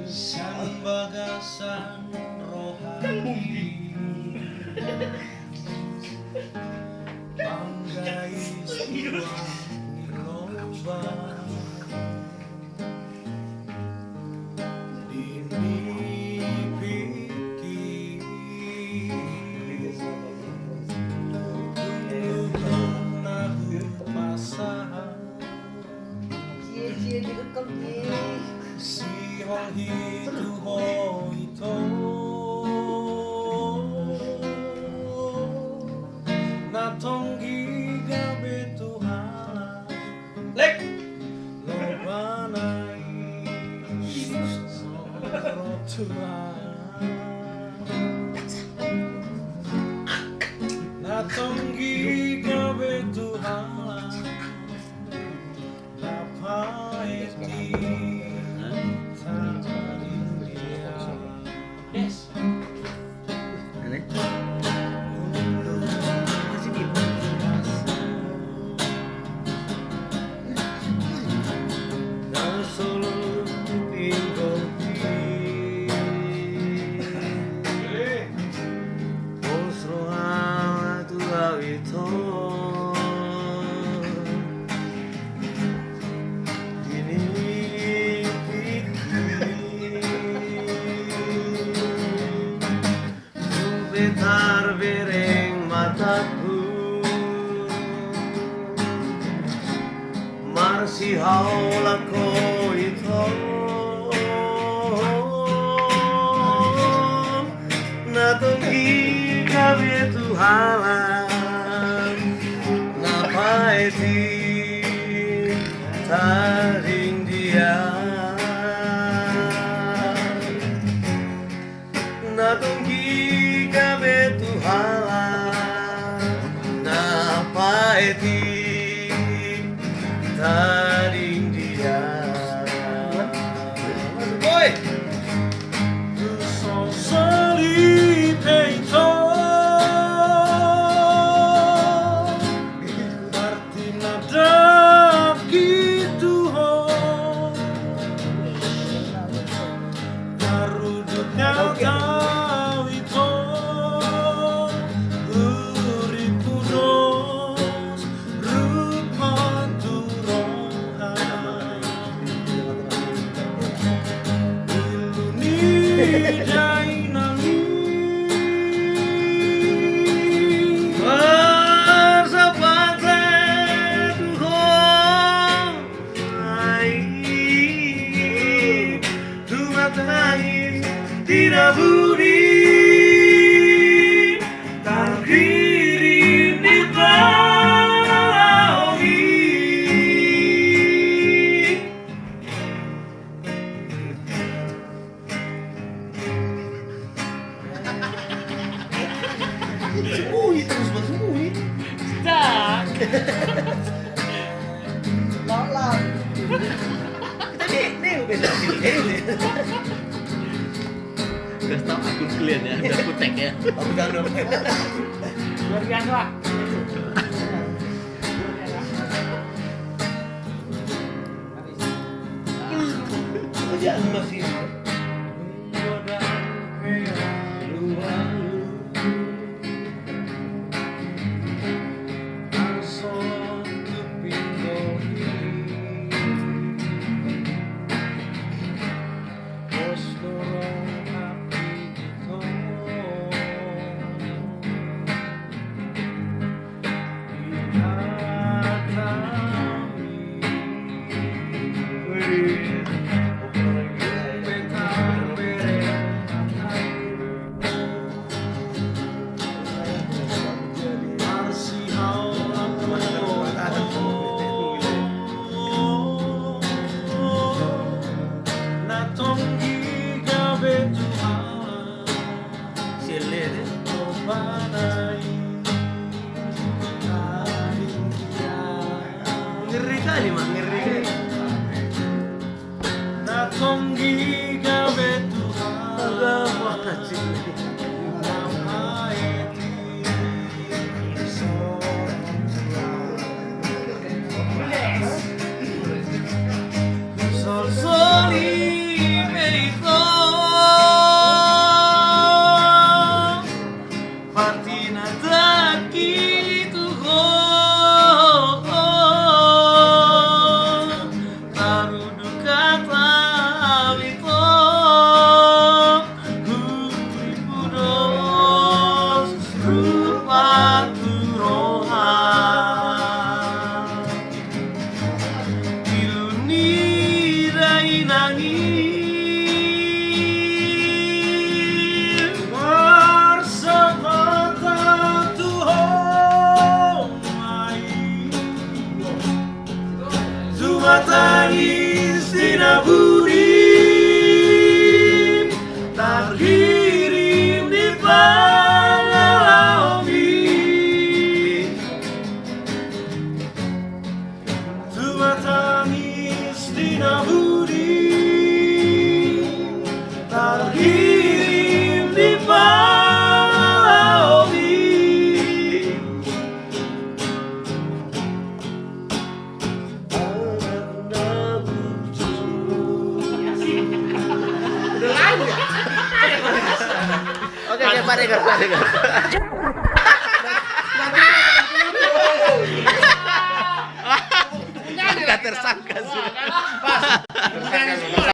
Sang bagasan rohani Panggai sebuah niloba Dimipiki Tunggu penahun masa Si hoi tu hoi to Na tonggi gabe tu hala Lek Lobanai Soro tuan Na tonggi gabe tu hala Na paeti Yes. Ini? Dan solo ingoti Osroa tu avito Ini Betar bereng mataku Marsi haula ko ito Natunggi gabi Tuhan Napaiti taring dia Natunggi gabe Tuhan Napaiti taring dia Boy! Son soli peito Martina dap gitu ho Garudutnya kau itu Uriku dos Rupan turohan Iluni jainami Bersapate Tuhan Tumatai tidak budi Takdiri dibawahi Sembunyi terus bang, sembunyi. Lalang. Kita nih udah ini. Udah stop akun kalian ya, udah aku tag ya. Aku jangan Luar biasa. Kerjaan masih ngeri kali mah, ngeri kali. Agak makasih. Sol sol Semua tangis tidak budi terkirim di pengalaman. Semua tangis tidak budi terkirim di pengalaman. Oke, Pak Regar.